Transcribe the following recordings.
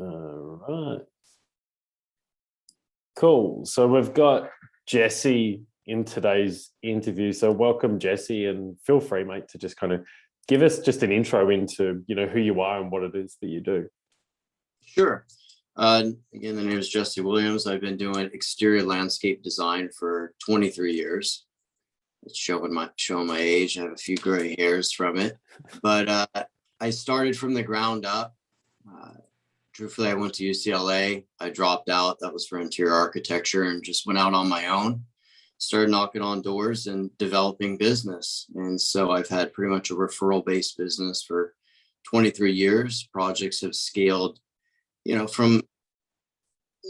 All right. Cool. So we've got Jesse in today's interview. So welcome, Jesse, and feel free, mate, to just kind of give us just an intro into, who you are and what it is that you do. Sure. Again, the name is Jesse Williams. I've been doing exterior landscape design for 23 years. It's showing my age. I have a few gray hairs from it, but I started from the ground up. Truthfully, I went to UCLA. I dropped out. That was for interior architecture, and just went out on my own. Started knocking on doors and developing business. And so I've had pretty much a referral-based business for 23 years. Projects have scaled, from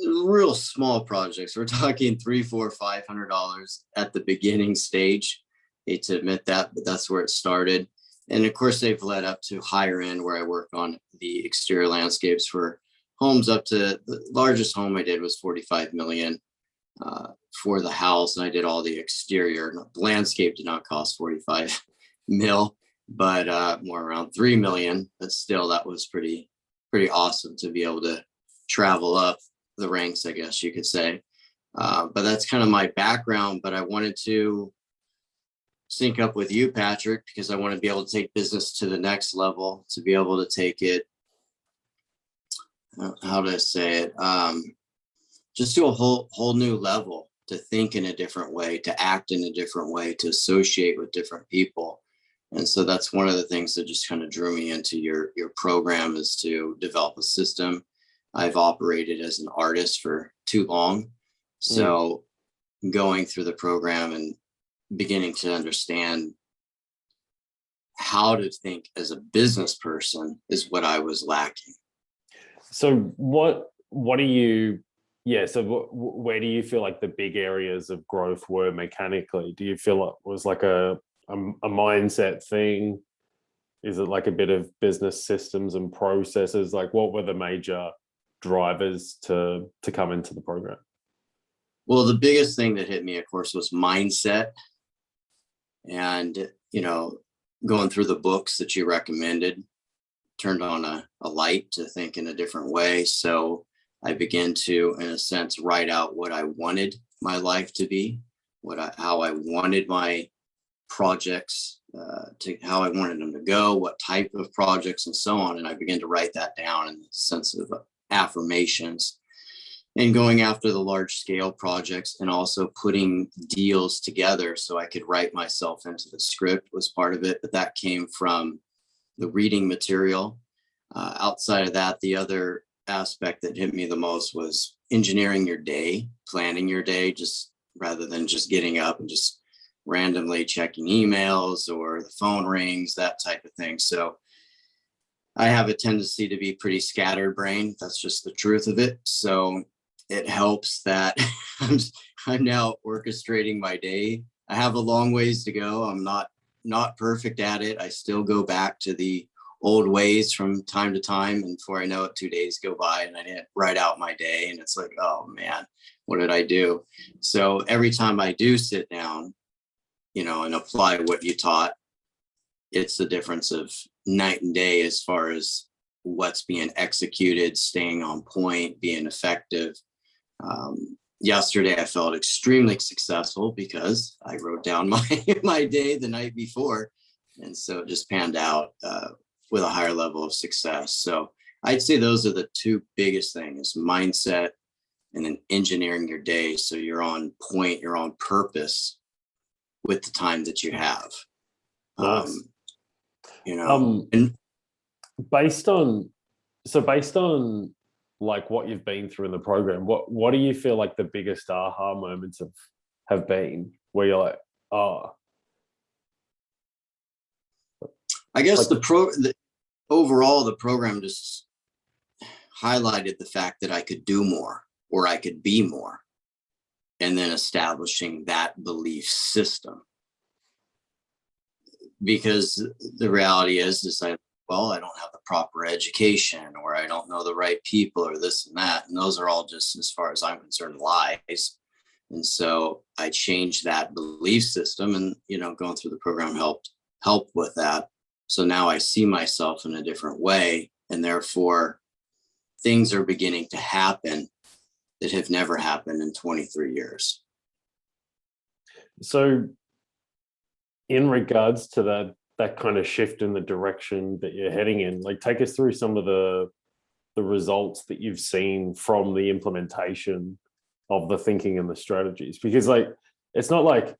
real small projects. We're talking $300, $400, $500 at the beginning stage. Hate to admit that, but that's where it started. And of course, they've led up to higher end, where I work on the exterior landscapes for homes. Up to the largest home I did was 45 million for the house, and I did all the exterior. The landscape did not cost 45 mil, but more around 3 million. But still, that was pretty awesome to be able to travel up the ranks, I guess you could say. But that's kind of my background. But I wanted to sync up with you, Patrick, because I want to be able to take business to the next level, to be able to take it, how do I say it? Just to a whole new level, to think in a different way, to act in a different way, to associate with different people. And so that's one of the things that just kind of drew me into your program, is to develop a system. I've operated as an artist for too long. So going through the program and beginning to understand how to think as a business person is what I was lacking. So what do you, so where do you feel like the big areas of growth were mechanically? Do you feel it was like a mindset thing? Is it like a bit of business systems and processes? Like, what were the major drivers to come into the program? Well, the biggest thing that hit me, of course, was mindset. And, going through the books that you recommended turned on a light to think in a different way. So I began to, in a sense, write out what I wanted my life to be, how I wanted my projects how I wanted them to go, what type of projects, and so on. And I began to write that down in the sense of affirmations, and going after the large scale projects, and also putting deals together so I could write myself into the script was part of it. But that came from the reading material. Outside of that, the other aspect that hit me the most was engineering your day, planning your day, just rather than just getting up and just randomly checking emails or the phone rings, that type of thing. So I have a tendency to be pretty scattered brain. That's just the truth of it. So it helps that I'm now orchestrating my day. I have a long ways to go. I'm not perfect at it. I still go back to the old ways from time to time, and before I know it, 2 days go by and I didn't write out my day, and it's like, oh man, what did I do? So every time I do sit down, and apply what you taught, it's the difference of night and day as far as what's being executed, staying on point, being effective. Yesterday, I felt extremely successful because I wrote down my day the night before. And so it just panned out with a higher level of success. So I'd say those are the two biggest things: mindset and then engineering your day so you're on point, you're on purpose with the time that you have. Nice. And based on like what you've been through in the program, what do you feel like the biggest aha moments have been, where you're like, oh? I guess overall the program just highlighted the fact that I could do more, or I could be more, and then establishing that belief system. Because the reality is I don't have the proper education, or I don't know the right people, or this and that. And those are all just, as far as I'm concerned, lies. And so I changed that belief system, and, going through the program helped with that. So now I see myself in a different way, and therefore things are beginning to happen that have never happened in 23 years. So in regards to that kind of shift in the direction that you're heading in, like take us through some of the results that you've seen from the implementation of the thinking and the strategies. Because like it's not like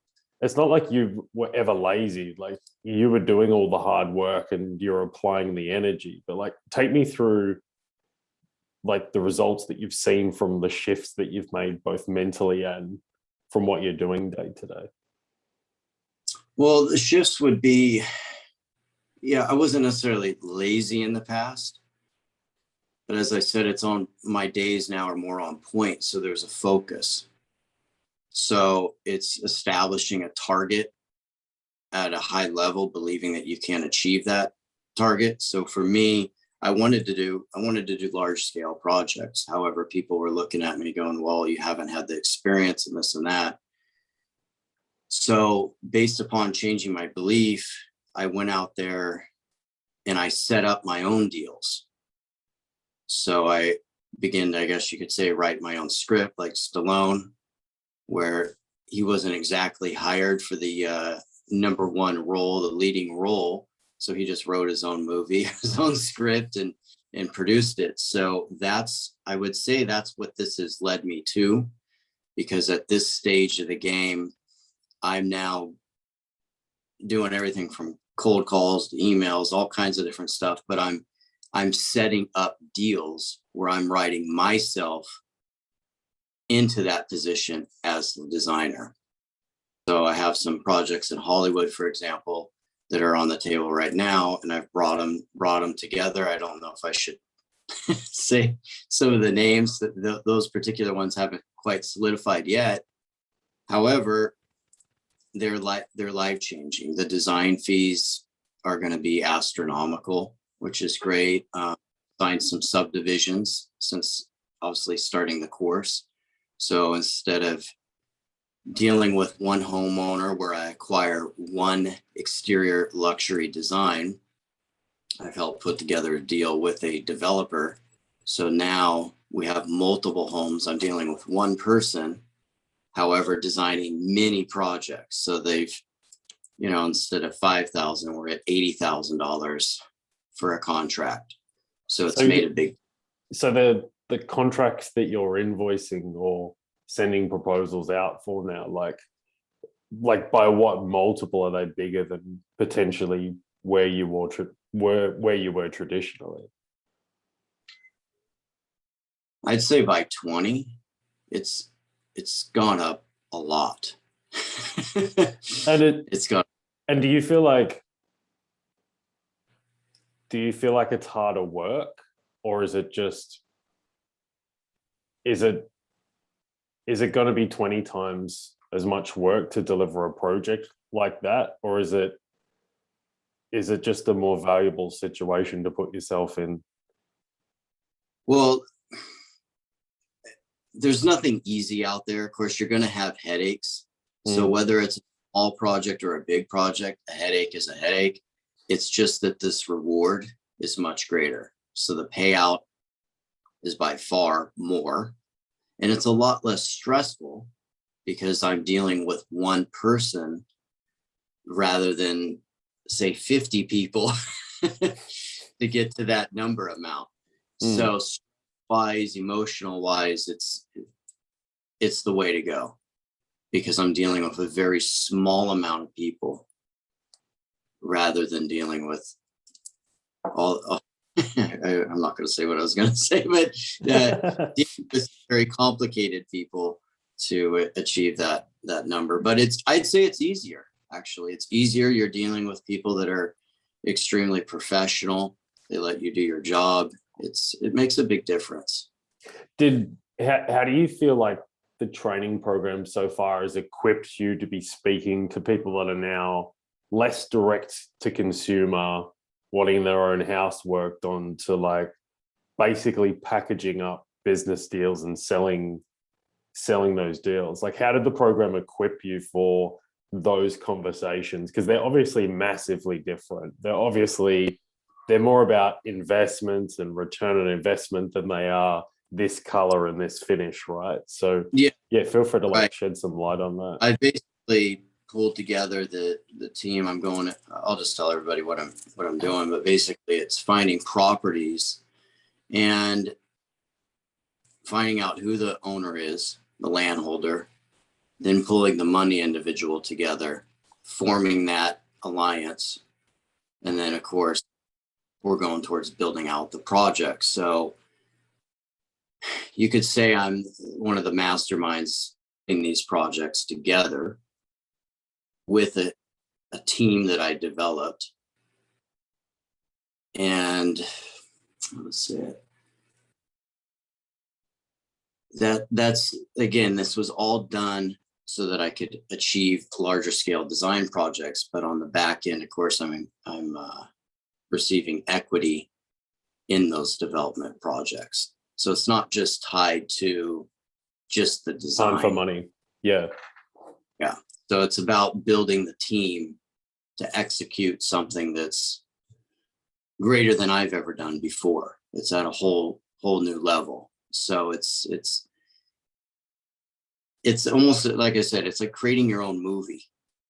you were ever lazy. Like you were doing all the hard work and you're applying the energy. But like take me through like the results that you've seen from the shifts that you've made both mentally and from what you're doing day to day. Well, the shifts would be, I wasn't necessarily lazy in the past, but as I said, it's on my days now are more on point. So there's a focus. So it's establishing a target at a high level, believing that you can achieve that target. So for me, I wanted to do large scale projects. However, people were looking at me going, well, you haven't had the experience and this and that. So based upon changing my belief, I went out there and I set up my own deals. So I began, I guess you could say, write my own script like Stallone, where he wasn't exactly hired for the number one role, the leading role. So he just wrote his own movie, his own script and produced it. So I would say that's what this has led me to, because at this stage of the game, I'm now doing everything from cold calls to emails, all kinds of different stuff, but I'm setting up deals where I'm writing myself into that position as the designer. So I have some projects in Hollywood, for example, that are on the table right now, and I've brought them together. I don't know if I should say some of the names. That those particular ones haven't quite solidified yet. However, they're life changing. The design fees are going to be astronomical, which is great. Signed some subdivisions since obviously starting the course. So instead of dealing with one homeowner where I acquire one exterior luxury design, I've helped put together a deal with a developer. So now we have multiple homes. I'm dealing with one person, however, designing many projects. So they've, instead of $5,000, we're at $80,000 for a contract. So it's made a big. So the contracts that you're invoicing or sending proposals out for now, like by what multiple are they bigger than potentially where you were traditionally? I'd say by 20, it's gone up a lot. And it's gone. And do you feel like it's harder work, or is it going to be 20 times as much work to deliver a project like that? Or is it just a more valuable situation to put yourself in? Well, there's nothing easy out there. Of course, you're going to have headaches. So whether it's a small project or a big project, a headache is a headache. It's just that this reward is much greater. So the payout is by far more. And it's a lot less stressful because I'm dealing with one person rather than, say, 50 people to get to that number amount. So wise, emotional wise, it's the way to go, because I'm dealing with a very small amount of people rather than dealing with all. I'm not going to say what I was going to say, but dealing with very complicated people to achieve that number. But I'd say it's easier. Actually, it's easier. You're dealing with people that are extremely professional. They let you do your job. It makes a big difference. How do you feel like the training program so far has equipped you to be speaking to people that are now less direct to consumer, wanting their own house worked on, to like basically packaging up business deals and selling those deals? Like, how did the program equip you for those conversations? Because they're obviously massively different. They're obviously they're more about investments and return on investment than they are this color and this finish, right? So yeah, feel free to like shed some light on that. I basically pulled together the team. I'll just tell everybody what I'm doing, but basically it's finding properties and finding out who the owner is, the landholder, then pulling the money individual together, forming that alliance. And then of course we're going towards building out the project. So you could say I'm one of the masterminds in these projects together with a team that I developed. And let's see, that's again, this was all done so that I could achieve larger scale design projects. But on the back end, of course, I'm receiving equity in those development projects. So it's not just tied to just the design. Time for money. Yeah. Yeah. So it's about building the team to execute something that's greater than I've ever done before. It's at a whole new level. So it's almost like I said, it's like creating your own movie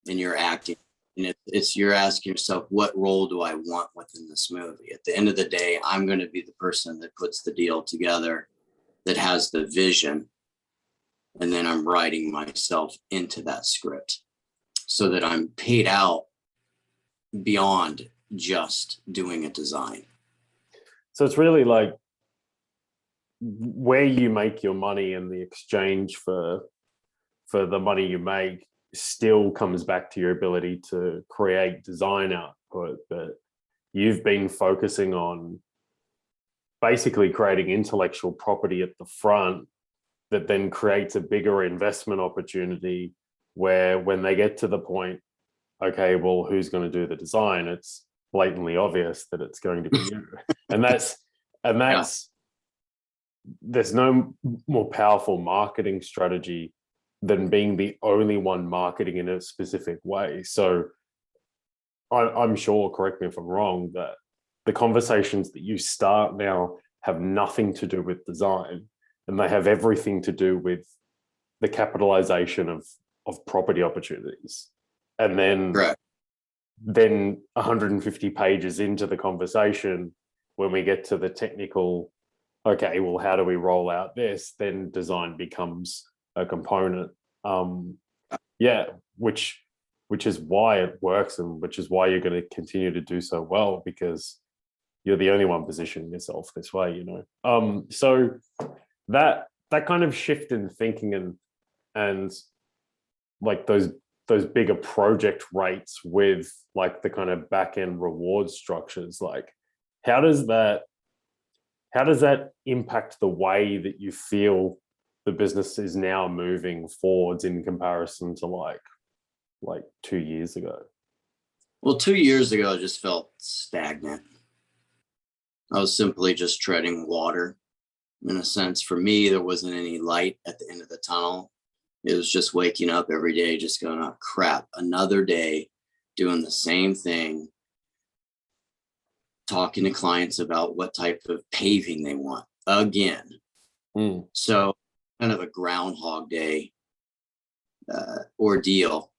and you're acting. And you're asking yourself, what role do I want within this movie? At the end of the day, I'm going to be the person that puts the deal together, that has the vision, and then I'm writing myself into that script so that I'm paid out beyond just doing a design. So it's really like where you make your money and the exchange for the money you make still comes back to your ability to create design output, but you've been focusing on basically creating intellectual property at the front that then creates a bigger investment opportunity where when they get to the point, okay, well, who's going to do the design? It's blatantly obvious that it's going to be you. And that's there's no more powerful marketing strategy than being the only one marketing in a specific way. So I'm sure, correct me if I'm wrong, that the conversations that you start now have nothing to do with design, and they have everything to do with the capitalization of property opportunities. And then, then 150 pages into the conversation, when we get to the technical, okay, well, how do we roll out this? Then design becomes a component. Which is why it works, and which is why you're going to continue to do so well, because you're the only one positioning yourself this way, you know. So that kind of shift in thinking and like those bigger project rates with like the kind of back end reward structures, like how does that impact the way that you feel the business is now moving forwards in comparison to like 2 years ago? Well, 2 years ago, I just felt stagnant. I was simply just treading water. In a sense, for me, there wasn't any light at the end of the tunnel. It was just waking up every day, just going, oh, crap, another day doing the same thing, talking to clients about what type of paving they want again. So kind of a Groundhog Day ordeal.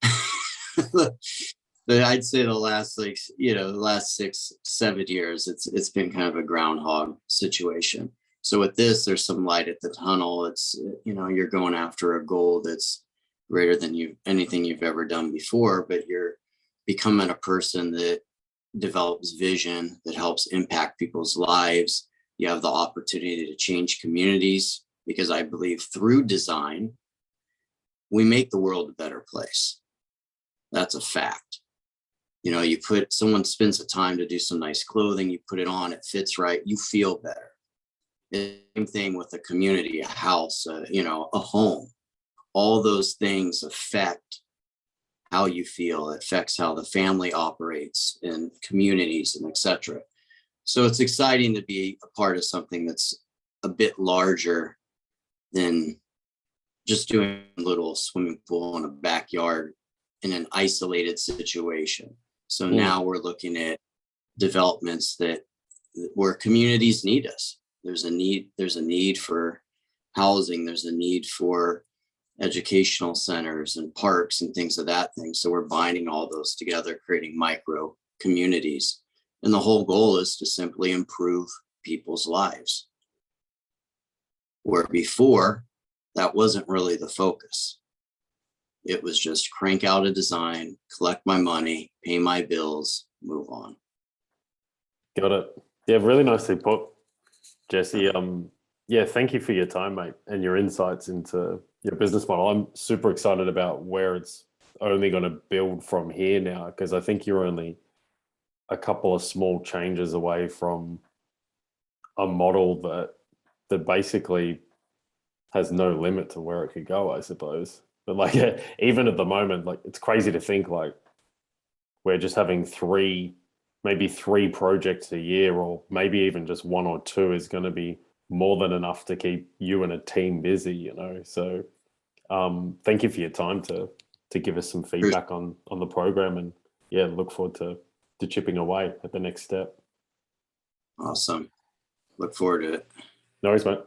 But I'd say the last the last 6-7 years, it's been kind of a groundhog situation. So with this, there's some light at the tunnel. It's, you're going after a goal that's greater than anything you've ever done before, but you're becoming a person that develops vision that helps impact people's lives. You have the opportunity to change communities, because I believe through design, we make the world a better place. That's a fact. Someone spends the time to do some nice clothing, you put it on, it fits right, you feel better. Same thing with a community, a house, a home. All those things affect how you feel. It affects how the family operates in communities and etc. So it's exciting to be a part of something that's a bit larger than just doing a little swimming pool in a backyard in an isolated situation. So now we're looking at developments that where communities need us. There's a need for housing. There's a need for educational centers and parks and things of that thing. So we're binding all those together, creating micro communities. And the whole goal is to simply improve people's lives. Where before, that wasn't really the focus. It was just crank out a design, collect my money, pay my bills, move on. Got it. Yeah, really nicely put, Jesse. Yeah, thank you for your time, mate, and your insights into your business model. I'm super excited about where it's only going to build from here now, because I think you're only a couple of small changes away from a model that basically has no limit to where it could go, I suppose. But like, even at the moment, like, it's crazy to think like we're just having maybe three projects a year, or maybe even just one or two is going to be more than enough to keep you and a team busy, you know? So thank you for your time to give us some feedback on the program, and yeah, look forward to chipping away at the next step. Awesome. Look forward to it. No worries, mate.